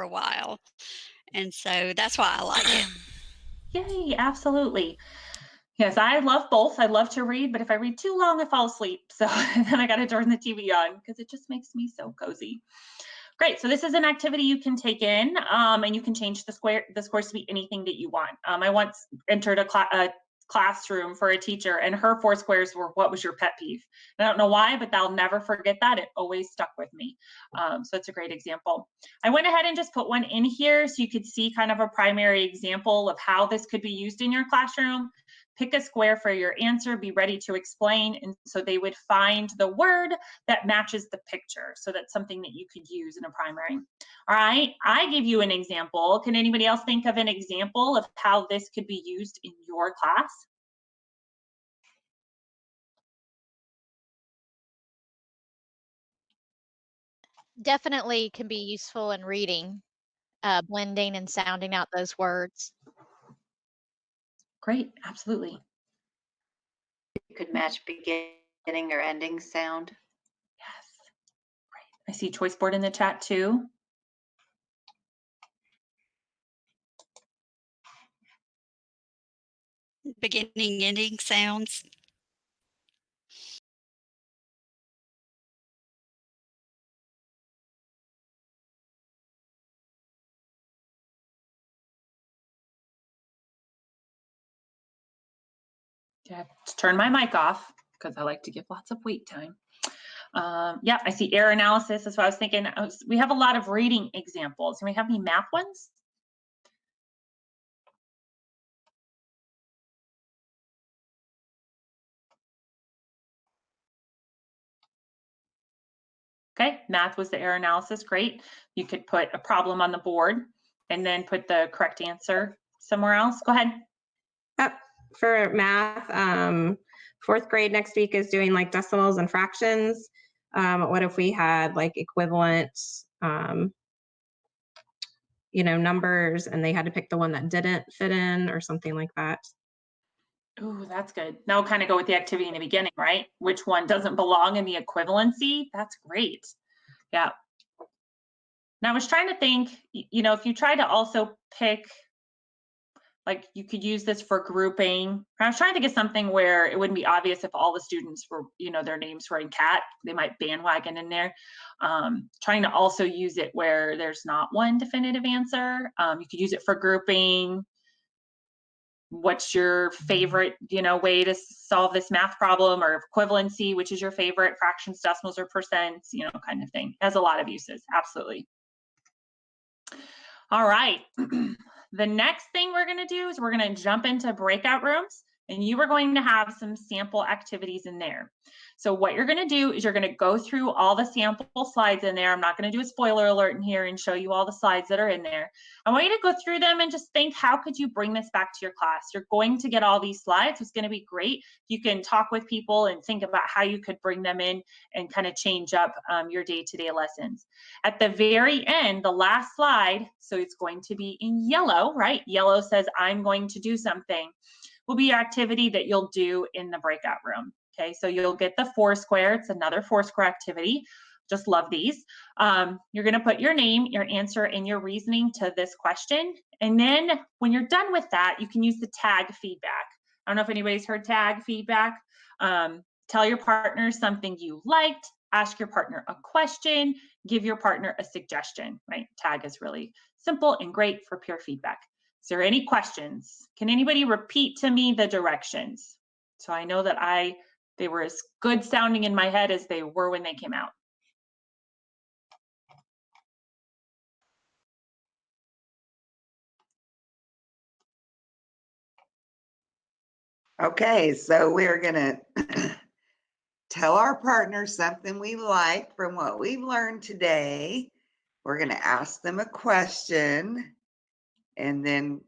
a while. And so that's why I like it. Yay, absolutely. Yes, I love both. I love to read, but if I read too long, I fall asleep. So then I got to turn the TV on because it just makes me so cozy. Great. So this is an activity you can take in, and you can change the scores to be anything that you want. I once entered a classroom for a teacher, and her four squares were, "What was your pet peeve?" And I don't know why, but I'll never forget that. It always stuck with me. So it's a great example. I went ahead and just put one in here so you could see kind of a primary example of how this could be used in your classroom. Pick a square for your answer, be ready to explain. And so they would find the word that matches the picture. So that's something that you could use in a primary. All right, I give you an example. Can anybody else think of an example of how this could be used in your class? Definitely can be useful in reading, blending and sounding out those words. Great, absolutely. You could match beginning or ending sound. Yes, great. I see choice board in the chat too. Beginning, ending sounds. I have to turn my mic off because I like to give lots of wait time. Yeah, I see error analysis. That's what I was thinking. We have a lot of reading examples. Do we have any math ones? Okay, math was the error analysis. Great. You could put a problem on the board and then put the correct answer somewhere else. Go ahead. Yep. For math, fourth grade next week is doing like decimals and fractions. What if we had like equivalent, numbers, and they had to pick the one that didn't fit in or something like that? Ooh, that's good. Now we'll kind of go with the activity in the beginning, right? Which one doesn't belong in the equivalency? That's great. Yeah. Now I was trying to think, if you try to also pick, like you could use this for grouping. I was trying to think of something where it wouldn't be obvious if all the students were, their names were in cat, they might bandwagon in there. Trying to also use it where there's not one definitive answer. You could use it for grouping. What's your favorite, way to solve this math problem, or equivalency, which is your favorite, fractions, decimals, or percents, kind of thing. It has a lot of uses. Absolutely. All right. The next thing we're going to do is we're going to jump into breakout rooms, and you are going to have some sample activities in there. So what you're going to do is you're going to go through all the sample slides in there. I'm not going to do a spoiler alert in here and show you all the slides that are in there. I want you to go through them and just think, how could you bring this back to your class? You're going to get all these slides. It's going to be great. You can talk with people and think about how you could bring them in and kind of change up your day-to-day lessons. At the very end, the last slide, so it's going to be in yellow, right? Yellow says, I'm going to do something, will be your activity that you'll do in the breakout room. Okay, so you'll get the Foursquare. It's another Foursquare activity. Just love these. You're going to put your name, your answer, and your reasoning to this question. And then when you're done with that, you can use the tag feedback. I don't know if anybody's heard tag feedback. Tell your partner something you liked, ask your partner a question, give your partner a suggestion, right? Tag is really simple and great for peer feedback. Is there any questions? Can anybody repeat to me the directions? So I know that they were as good sounding in my head as they were when they came out. Okay, so we're gonna tell our partner something we like from what we've learned today. We're gonna ask them a question and then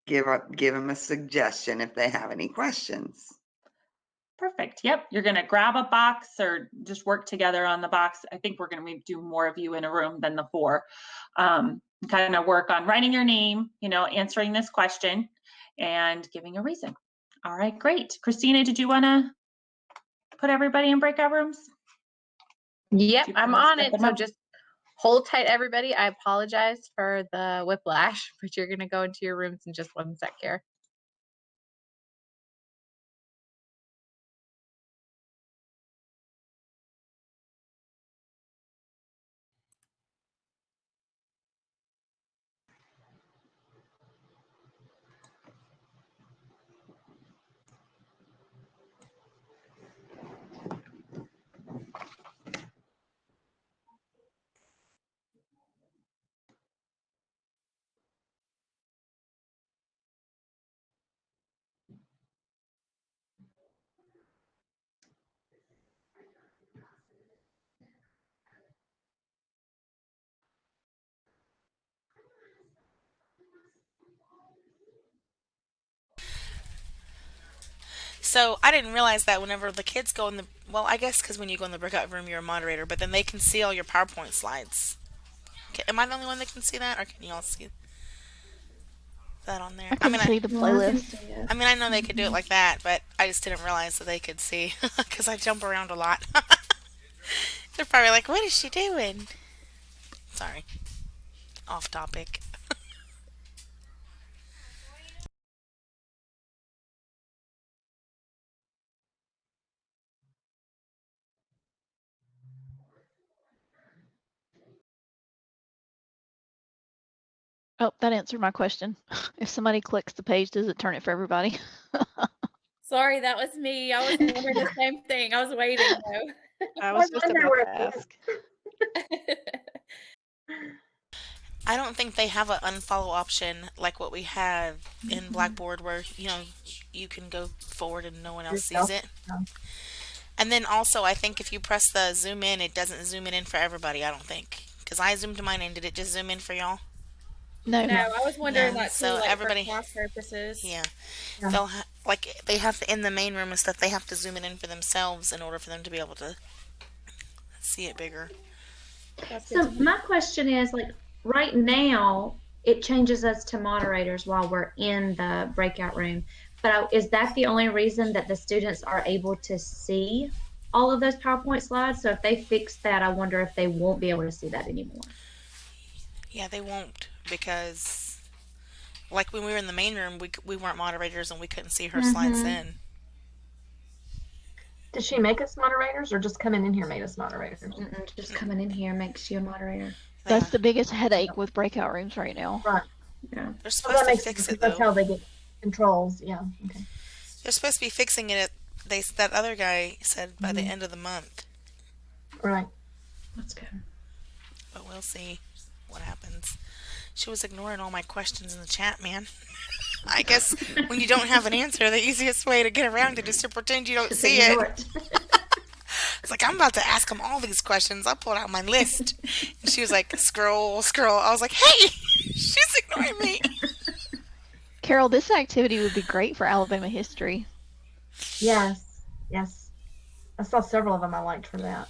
give them a suggestion if they have any questions. Perfect. Yep. You're going to grab a box or just work together on the box. I think we're going to do more of you in a room than the four. Kind of work on writing your name, answering this question and giving a reason. All right, great. Christina, did you want to put everybody in breakout rooms? Yep, I'm on it. So just Hold tight, everybody. I apologize for the whiplash, but you're going to go into your rooms in just 1 sec here. So I didn't realize that whenever the kids go in the, well, I guess because when you go in the breakout room, you're a moderator, but then they can see all your PowerPoint slides. Am I the only one that can see that, or can you all see that on there? I can see the playlist. I mean, I know they could do it like that, but I just didn't realize that they could see because I jump around a lot. They're probably like, "What is she doing?" Sorry, off topic. Oh, that answered my question. If somebody clicks the page, does it turn it for everybody? Sorry, that was me. I was wondering the same thing. I was waiting though. I was just about to ask. I don't think they have an unfollow option like what we have in Blackboard, where you can go forward and no one else sees it. And then also, I think if you press the zoom in, it doesn't zoom it in for everybody. I don't think, because I zoomed mine in. Did it just zoom in for y'all? No. No, I was wondering Yeah, that too, so like everybody- for class purposes. Yeah. Like they have to, in the main room and stuff, they have to zoom it in for themselves in order for them to be able to see it bigger. That's good So to know. my question is, like, right now, it changes us to moderators while we're in the breakout room. But is that the only reason that the students are able to see all of those PowerPoint slides? So if they fix that, I wonder if they won't be able to see that anymore. Yeah, they won't, because like when we were in the main room, we weren't moderators and we couldn't see her slides then. Did she make us moderators or just coming in here made us moderators? Just coming in here makes you a moderator. That's the biggest headache with breakout rooms right now. Right. Yeah. They're Well, supposed that to makes fix sense, it 'cause that's though. how they get controls. Yeah. Okay. They're supposed to be fixing it. That other guy said by the end of the month, Right. That's good. but we'll see what happens. She was ignoring all my questions in the chat, man. I guess when you don't have an answer, the easiest way to get around it is to pretend you don't Just see ignore it. It's like, I'm about to ask him all these questions. I pulled out my list. And she was like, scroll, scroll. I was like, hey, she's ignoring me. Carol, this activity would be great for Alabama history. Yes. Yes. I saw several of them I liked for that.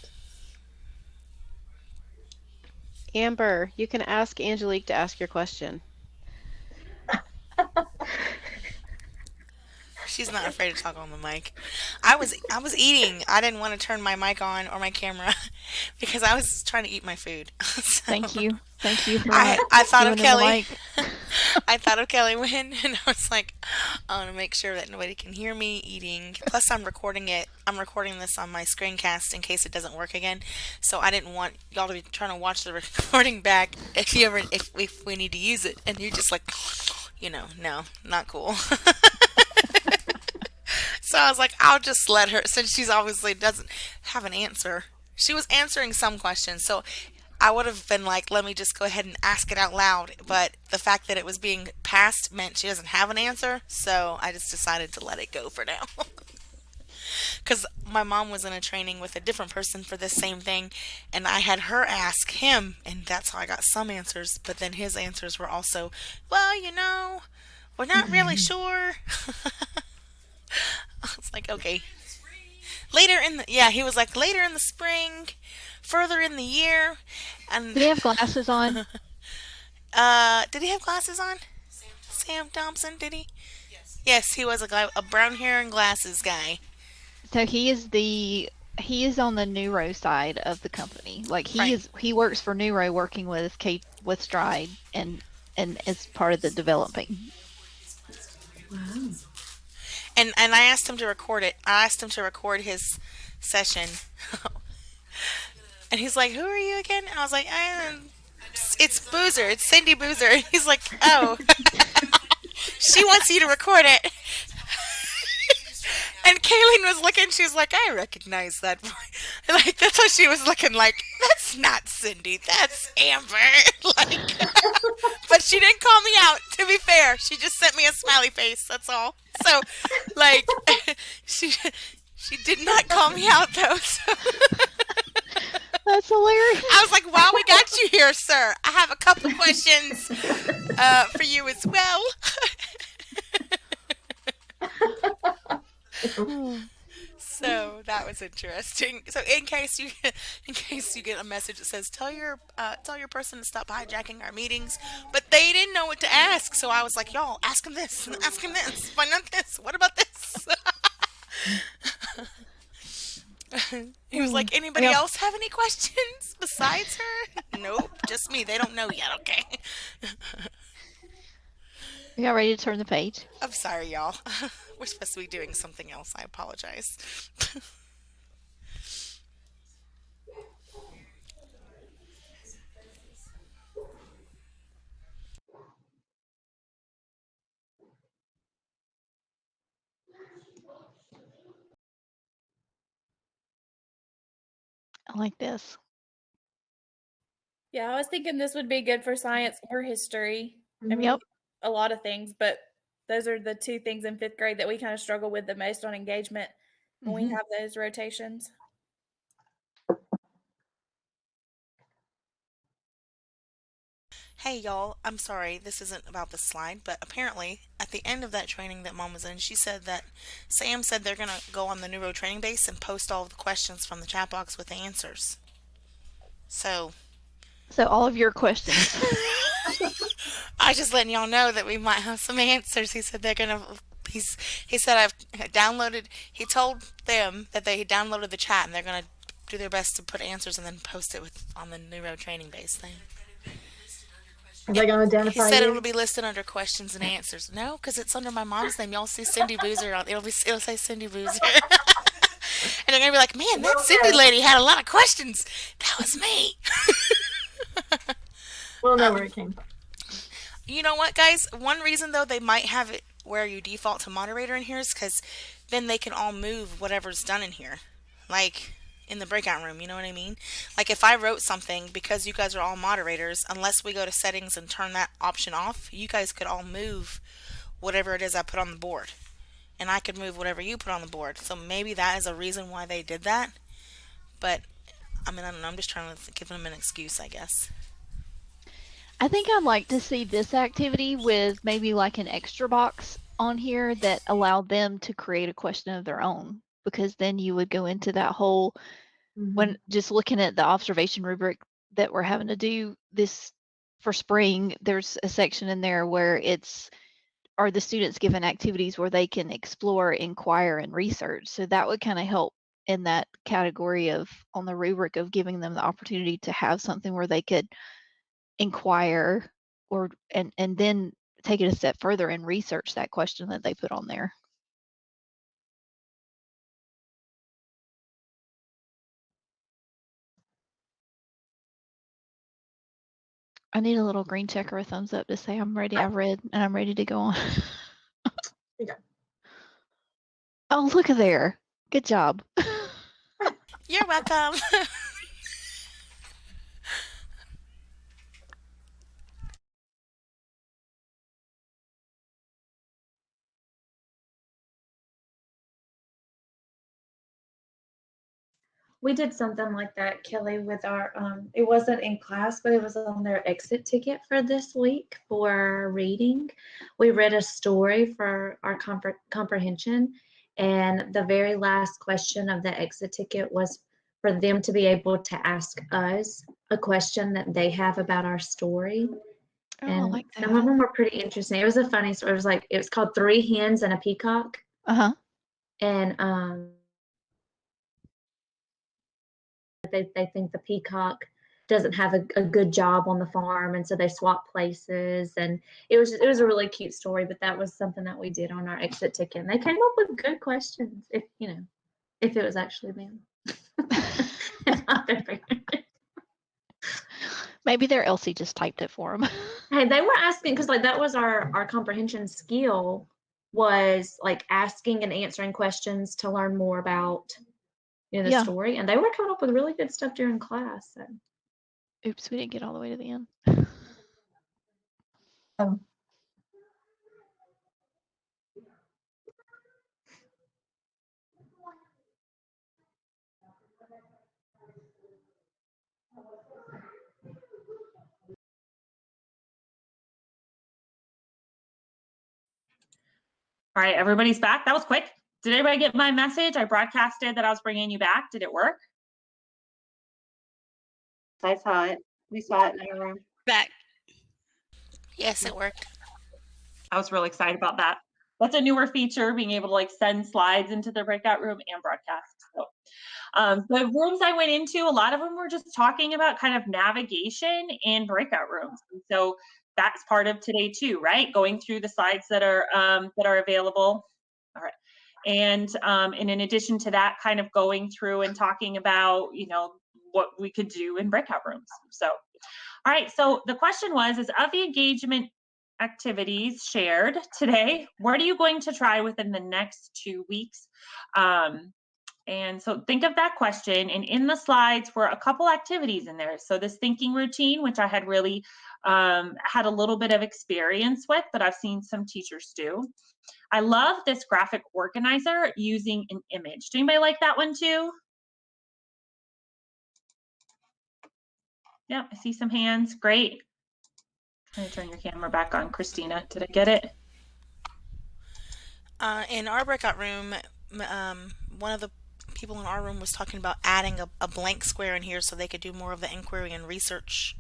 Amber, you can ask Angelique to ask your question. She's not afraid to talk on the mic. I was eating. I didn't want to turn my mic on or my camera because I was trying to eat my food. So Thank you. Thank you for I thought of giving her the Kelly. mic. I thought of Kelly when, and I was like, I want to make sure that nobody can hear me eating. Plus, I'm recording it. I'm recording this on my screencast in case it doesn't work again. So I didn't want y'all to be trying to watch the recording back if we need to use it, and you're just like, no, not cool. So I was like, I'll just let her, since she's obviously doesn't have an answer. She was answering some questions, so I would have been like, let me just go ahead and ask it out loud. But the fact that it was being passed meant she doesn't have an answer, so I just decided to let it go for now. Because my mom was in a training with a different person for this same thing, and I had her ask him, and that's how I got some answers. But then his answers were also, well, we're not really sure. I was like, okay. He was like, later in the spring, further in the year. And Did he have glasses on? Did he have glasses on? Sam Thompson, did he? Yes, he was a brown hair and glasses guy. So he is the he is on the NEWROW side of the company. Like Right. he works for NEWROW working with Stride and as part of the developing. Wow. And I asked him to record it. I asked him to record his session. And he's like, "Who are you again?" And I was like, "It's Boozer. It's Cindy Boozer." And he's like, "Oh." She wants you to record it. And Kayleen was looking, she was like, "I recognize that voice." Like, that's what she was looking like. "That's not Cindy, that's Amber." Like, but she didn't call me out, to be fair. She just sent me a smiley face, that's all. So, like, she did not call me out, though. So. That's hilarious. I was like, "Well, we got you here, sir. I have a couple questions for you as well." So that was interesting. So in case you get a message that says tell your person to stop hijacking our meetings, but they didn't know what to ask, so I was like, "Y'all, ask him this, ask him this, find out this. What about this?" He was like, "Anybody else have any questions besides her?" "Nope, just me. They don't know yet." Okay. You got ready to turn the page? I'm sorry, y'all. We're supposed to be doing something else. I apologize. I like this. Yeah, I was thinking this would be good for science or history. I mean, Yep. a lot of things, but those are the two things in 5th grade that we kind of struggle with the most on engagement when we have those rotations. Hey, y'all. I'm sorry, this isn't about the slide, but apparently at the end of that training that Mom was in, she said that Sam said they're going to go on the NEWROW training base and post all of the questions from the chat box with the answers. So all of your questions. I just letting y'all know that we might have some answers. He said they're gonna. He said I've downloaded. He told them that they downloaded the chat and they're gonna do their best to put answers and then post it on the NEWROW training base thing. Are they going to He identify said you? it'll be listed under questions and answers. No, because it's under my mom's name. Y'all see Cindy Boozer on. It'll say Cindy Boozer. And they're gonna be like, "Man, that Cindy lady had a lot of questions. That was me." We'll know where it came from. You know what, guys? One reason, though, they might have it where you default to moderator in here is because then they can all move whatever's done in here. Like, in the breakout room, you know what I mean? Like, if I wrote something, because you guys are all moderators, unless we go to settings and turn that option off, you guys could all move whatever it is I put on the board. And I could move whatever you put on the board. So maybe that is a reason why they did that. But, I mean, I don't know. I'm just trying to give them an excuse, I guess. I think I'd like to see this activity with maybe like an extra box on here that allowed them to create a question of their own, because then you would go into that whole when just looking at the observation rubric that we're having to do this for spring, there's a section in there where are the students given activities where they can explore, inquire, and research. So that would kind of help in that category of on the rubric of giving them the opportunity to have something where they could inquire and then take it a step further and research that question that they put on there. I need a little green check or a thumbs up to say I'm ready. I've read and I'm ready to go on. Okay. Oh, look at there. Good job. You're welcome. We did something like that, Kelly, with our, it wasn't in class, but it was on their exit ticket for this week for reading. We read a story for our comprehension, and the very last question of the exit ticket was for them to be able to ask us a question that they have about our story. Oh, I And like some of that. them were pretty interesting. It was a funny story. It was called Three Hens and a Peacock. Uh-huh. And they think the peacock doesn't have a good job on the farm, and so they swap places. And it was a really cute story, but that was something that we did on our exit ticket. And they came up with good questions, if if it was actually them. Not their parents. Maybe their Elsie just typed it for them. Hey, they were asking, because like that was our comprehension skill, was like asking and answering questions to learn more about the Yeah. story, and they were coming up with really good stuff during class. So. Oops, we didn't get all the way to the end. All right, everybody's back. That was quick. Did everybody get my message? I broadcasted that I was bringing you back. Did it work? I saw it. We saw it in our room. Back. Yes, it worked. I was really excited about that. That's a newer feature, being able to like send slides into the breakout room and broadcast. So the rooms I went into, a lot of them were just talking about kind of navigation in breakout rooms. And so that's part of today too, right? Going through the slides that are available. All right. And in addition to that, kind of going through and talking about, what we could do in breakout rooms. So, all right. So the question was, is of the engagement activities shared today, what are you going to try within the next 2 weeks? And so think of that question, and in the slides were a couple activities in there. So this thinking routine, which I had really had a little bit of experience with, but I've seen some teachers do. I love this graphic organizer using an image. Do anybody like that one too? Yeah, I see some hands. Great. Trying to turn your camera back on, Christina. Did I get it? In our breakout room, one of the people in our room was talking about adding a blank square in here so they could do more of the inquiry and research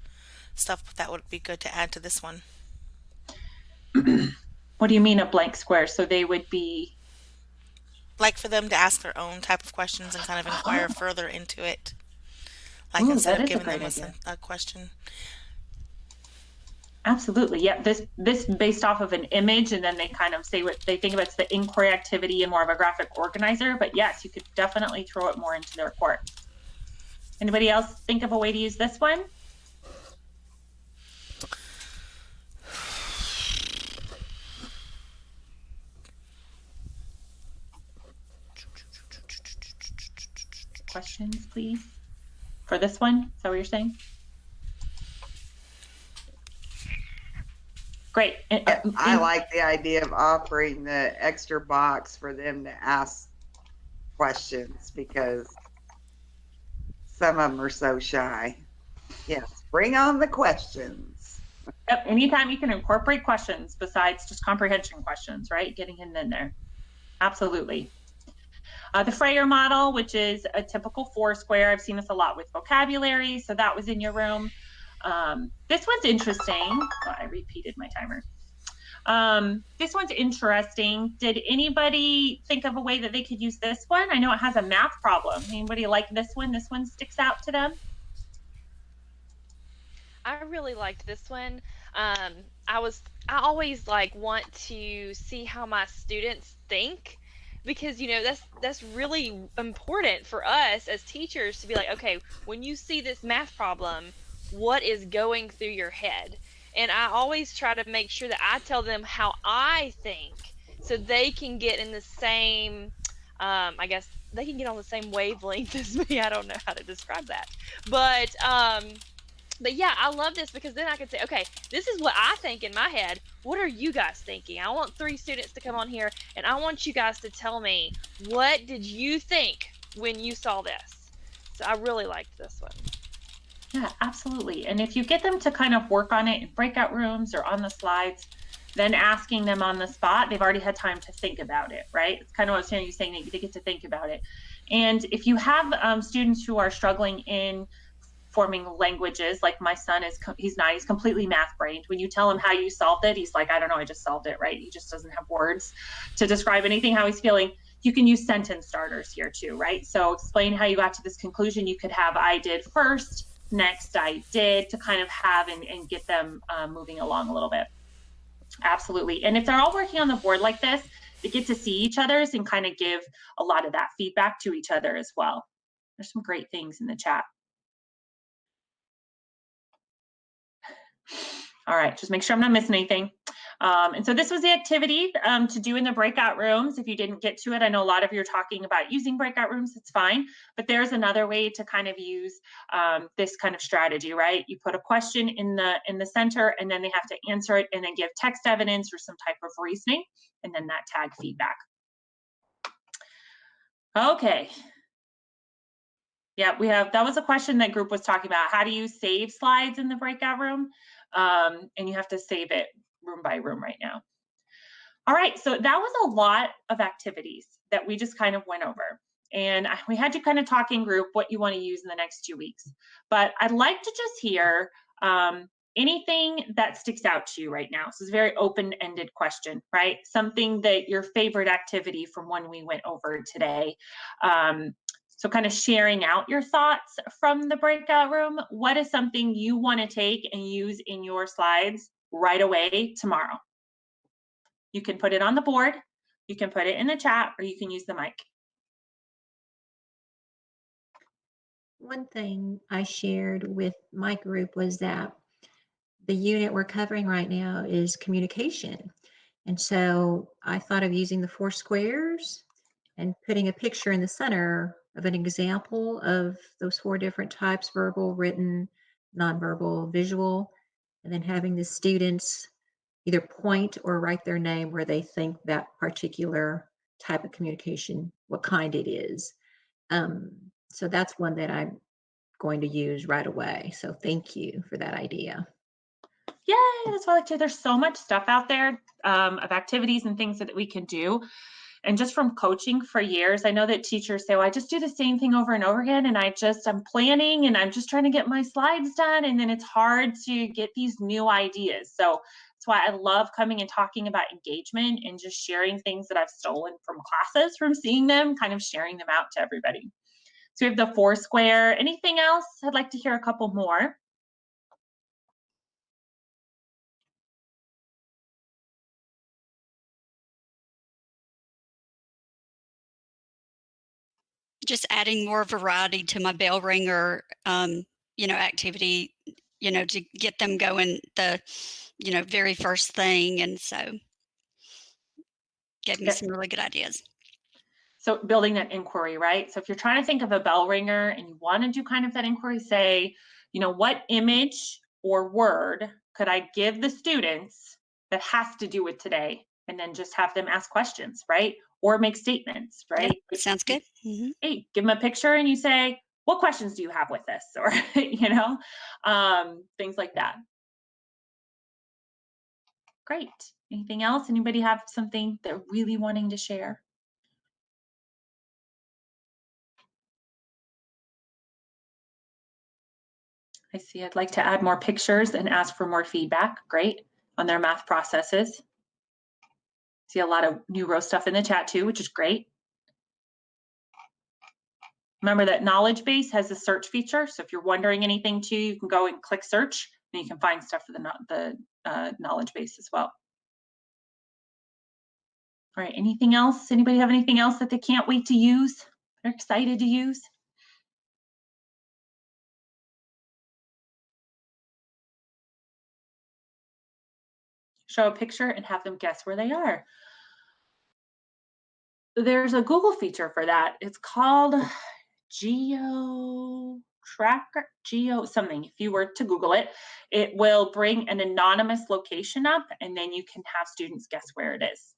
stuff. That would be good to add to this one. What do you mean a blank square? So they would be... Like for them to ask their own type of questions and kind of inquire further into it. Like Ooh, instead that of is a giving great them idea. a question. Absolutely. Yeah. This based off of an image, and then they kind of say what they think about. It's the inquiry activity and more of a graphic organizer. But yes, you could definitely throw it more into the report. Anybody else think of a way to use this one? Questions, please. For this one, is that what you're saying? Great. I like the idea of offering the extra box for them to ask questions, because some of them are so shy. Yes, bring on the questions. Yep. Anytime you can incorporate questions besides just comprehension questions, right? Getting in there. Absolutely. The Freyer model, which is a typical 4-square. I've seen this a lot with vocabulary. So that was in your room. This one's interesting. Oh, I repeated my timer. This one's interesting. Did anybody think of a way that they could use this one? I know it has a math problem. Anybody like this one? This one sticks out to them? I really liked this one. I always like want to see how my students think, because that's really important for us as teachers to be like, okay, when you see this math problem, what is going through your head? And I always try to make sure that I tell them how I think, so they can get in the same, I guess they can get on the same wavelength as me. I don't know how to describe that, but yeah, I love this, because then I can say, okay, this is what I think in my head. What are you guys thinking? I want 3 students to come on here, and I want you guys to tell me, what did you think when you saw this? So I really liked this one. Yeah, absolutely. And if you get them to kind of work on it in breakout rooms or on the slides, then asking them on the spot, they've already had time to think about it, right? It's kind of what I was hearing you saying, they get to think about it. And if you have students who are struggling in forming languages, like my son he's completely math brained. When you tell him how you solved it, he's like, I don't know, I just solved it, right? He just doesn't have words to describe anything, how he's feeling. You can use sentence starters here too, right? So explain how you got to this conclusion. You could have I did first, next I did, to kind of have and get them moving along a little bit. Absolutely. And if they're all working on the board like this, they get to see each other's and kind of give a lot of that feedback to each other as well. There's some great things in the chat. All right, just make sure I'm not missing anything. And so this was the activity to do in the breakout rooms. If you didn't get to it, I know a lot of you are talking about using breakout rooms, it's fine, but there's another way to kind of use this kind of strategy, right? You put a question in the center, and then they have to answer it and then give text evidence or some type of reasoning, and then that tag feedback. Okay. Yeah, that was a question that group was talking about. How do you save slides in the breakout room? And you have to save it room by room right now. All right, so that was a lot of activities that we just kind of went over. And we had you kind of talk in group what you want to use in the next 2 weeks. But I'd like to just hear anything that sticks out to you right now. So it's a very open-ended question, right? Something that your favorite activity from when we went over today. So kind of sharing out your thoughts from the breakout room. What is something you want to take and use in your slides right away tomorrow? You can put it on the board, you can put it in the chat, or you can use the mic. One thing I shared with my group was that the unit we're covering right now is communication. And so I thought of using the 4 squares and putting a picture in the center of an example of those 4 different types: verbal, written, nonverbal, visual, and then having the students either point or write their name where they think that particular type of communication, what kind it is. So that's one that I'm going to use right away. So thank you for that idea. Yay, that's what I like to. There's so much stuff out there of activities and things that we can do. And just from coaching for years, I know that teachers say, well, I just do the same thing over and over again. And I'm planning and I'm just trying to get my slides done. And then it's hard to get these new ideas. So that's why I love coming and talking about engagement and just sharing things that I've stolen from classes, from seeing them, kind of sharing them out to everybody. So we have the 4 square. Anything else? I'd like to hear a couple more. Just adding more variety to my bell ringer, activity, to get them going the, very first thing. And so gave me some really good ideas. So building that inquiry, right? So if you're trying to think of a bell ringer and you want to do kind of that inquiry, say, what image or word could I give the students that has to do with today? And then just have them ask questions, right? Or make statements, right? Yep, sounds good. Mm-hmm. Hey, give them a picture and you say, what questions do you have with this? Or, things like that. Great. Anything else? Anybody have something they're really wanting to share? I see. I'd like to add more pictures and ask for more feedback. Great. On their math processes. See a lot of NEWROW stuff in the chat too, which is great. Remember that knowledge base has a search feature. So if you're wondering anything too, you can go and click search and you can find stuff for the knowledge base as well. All right, anything else? Anybody have anything else that they can't wait to use? They're excited to use? Show a picture and have them guess where they are. There's a Google feature for that. It's called Geo something. If you were to Google it, it will bring an anonymous location up and then you can have students guess where it is.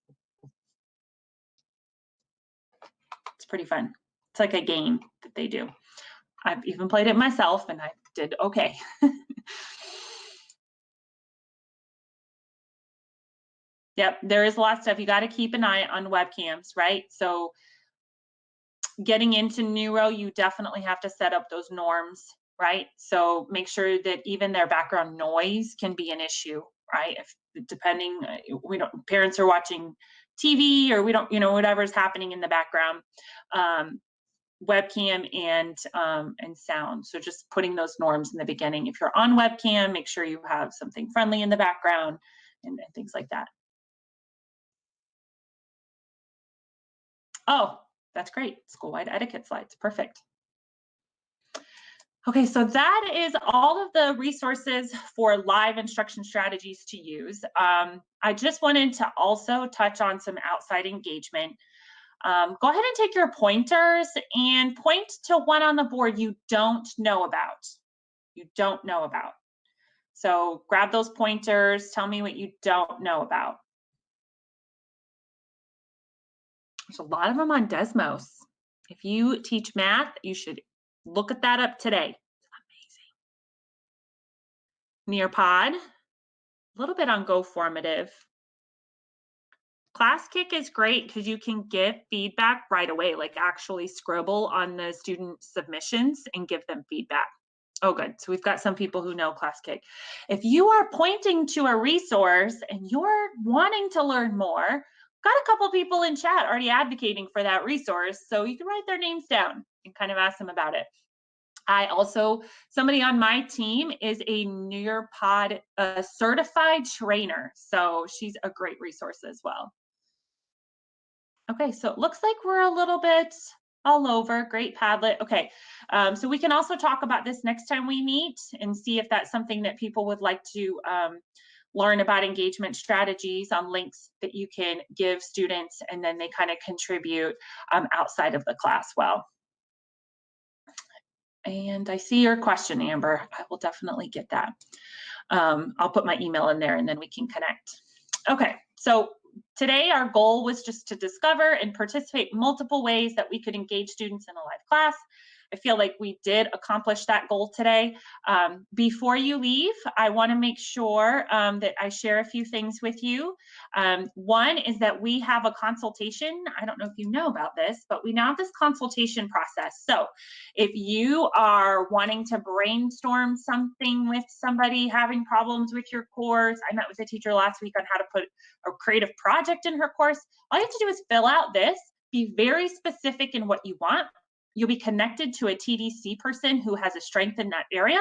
It's pretty fun. It's like a game that they do. I've even played it myself and I did okay. Yep, there is a lot of stuff. You got to keep an eye on webcams, right? So getting into NEWROW, you definitely have to set up those norms, right? So make sure that even their background noise can be an issue, right? If depending, parents are watching TV, or we don't, you know, whatever's happening in the background, webcam and sound. So just putting those norms in the beginning. If you're on webcam, make sure you have something friendly in the background and things like that. Oh, that's great. School-wide etiquette slides. Perfect. Okay, so that is all of the resources for live instruction strategies to use. I just wanted to also touch on some outside engagement. Go ahead and take your pointers and point to one on the board you don't know about. You don't know about. So grab those pointers, tell me what you don't know about. There's a lot of them on Desmos. If you teach math, you should look at that up today. It's amazing. Nearpod, a little bit on GoFormative. ClassKick is great because you can give feedback right away, like actually scribble on the student submissions and give them feedback. Oh, good. So we've got some people who know ClassKick. If you are pointing to a resource and you're wanting to learn more, got a couple people in chat already advocating for that resource, so you can write their names down and kind of ask them about it. I also, somebody on my team is a Nearpod certified trainer, so she's a great resource as well. Okay, so it looks like we're a little bit all over. Great Padlet. Okay, so we can also talk about this next time we meet and see if that's something that people would like to learn about engagement strategies on links that you can give students, and then they kind of contribute outside of the class well. And I see your question, Amber. I will definitely get that. I'll put my email in there and then we can connect. Okay, so today our goal was just to discover and participate multiple ways that we could engage students in a live class. I feel like we did accomplish that goal today. Before you leave, I want to make sure that I share a few things with you. One is that we have a consultation. I don't know if you know about this, but we now have this consultation process. So if you are wanting to brainstorm something with somebody having problems with your course, I met with a teacher last week on how to put a creative project in her course. All you have to do is fill out this, be very specific in what you want. You'll be connected to a TDC person who has a strength in that area,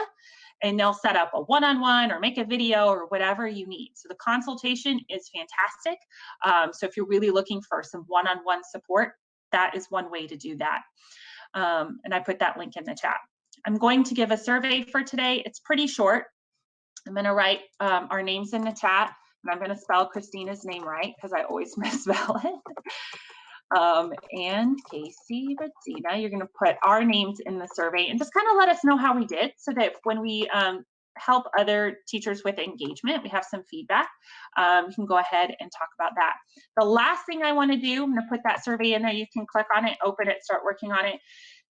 and they'll set up a one-on-one or make a video or whatever you need. So the consultation is fantastic. So if you're really looking for some one-on-one support, that is one way to do that. And I put that link in the chat. I'm going to give a survey for today. It's pretty short. I'm going to write our names in the chat, and I'm going to spell Christina's name right because I always misspell it. And Casey, Bettina, you're going to put our names in the survey and just kind of let us know how we did, so that when we help other teachers with engagement, we have some feedback. You can go ahead and talk about that. The last thing I want to do, I'm going to put that survey in there. You can click on it, open it, start working on it.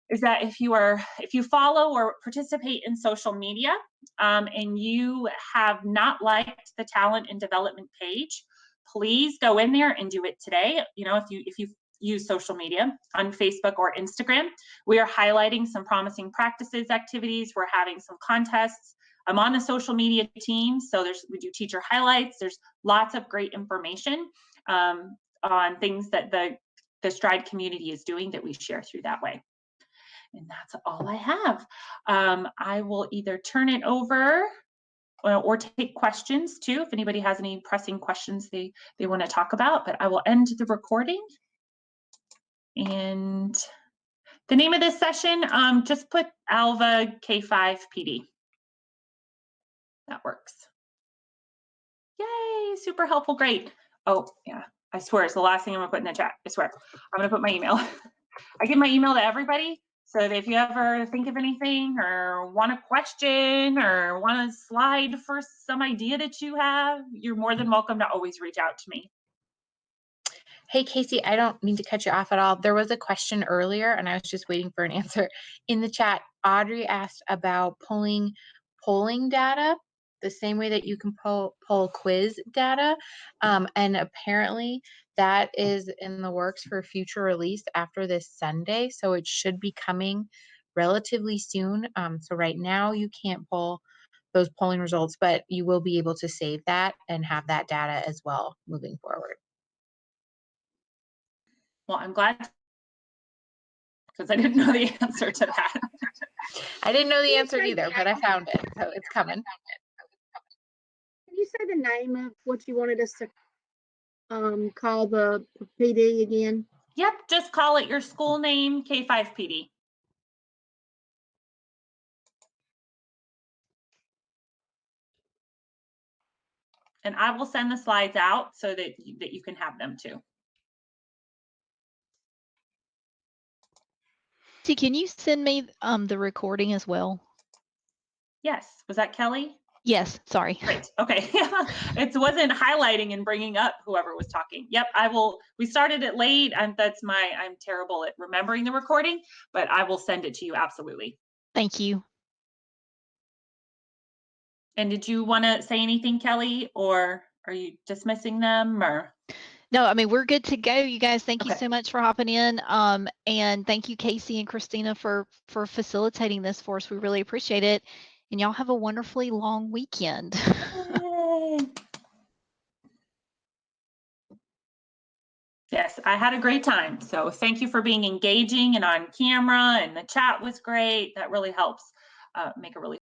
Is that if you follow or participate in social media and you have not liked the talent and development page, please go in there and do it today. You know, if you use social media on Facebook or Instagram, we are highlighting some promising practices activities. We're having some contests. I'm on the social media team, so we do teacher highlights. There's lots of great information on things that the Stride community is doing that we share through that way. And that's all I have. I will either turn it over or take questions too, if anybody has any pressing questions they want to talk about, but I will end the recording. And the name of this session, just put Alva K5 PD. That works. Yay, super helpful, great. Oh yeah, I swear it's the last thing I'm gonna put in the chat. I swear, I'm gonna put my email. I give my email to everybody, so that if you ever think of anything or want a question or want a slide for some idea that you have, you're more than welcome to always reach out to me. Hey, Casey, I don't mean to cut you off at all. There was a question earlier, and I was just waiting for an answer. In the chat, Audrey asked about pulling polling data the same way that you can pull quiz data. And apparently that is in the works for future release after this Sunday. So it should be coming relatively soon. So right now you can't pull those polling results, but you will be able to save that and have that data as well moving forward. Well, I'm glad, because I didn't know the answer to that. I didn't know the Can you answer say either, but I found it, so it's coming. Can you say the name of what you wanted us to call the PD again? Yep, just call it your school name, K5 PD. And I will send the slides out so that you can have them too. See, can you send me the recording as well? Yes, was that Kelly? Yes, sorry. Great. Okay. It wasn't highlighting and bringing up whoever was talking. Yep, I will. We started it late, and I'm terrible at remembering the recording, but I will send it to you absolutely. Thank you. And did you want to say anything, Kelly, or are you dismissing them, or? No, I mean, we're good to go. You guys, thank you Okay. so much for hopping in. And thank you, Casey and Christina, for facilitating this for us. We really appreciate it. And y'all have a wonderfully long weekend. Yay. Yes, I had a great time. So thank you for being engaging and on camera, and the chat was great. That really helps make a really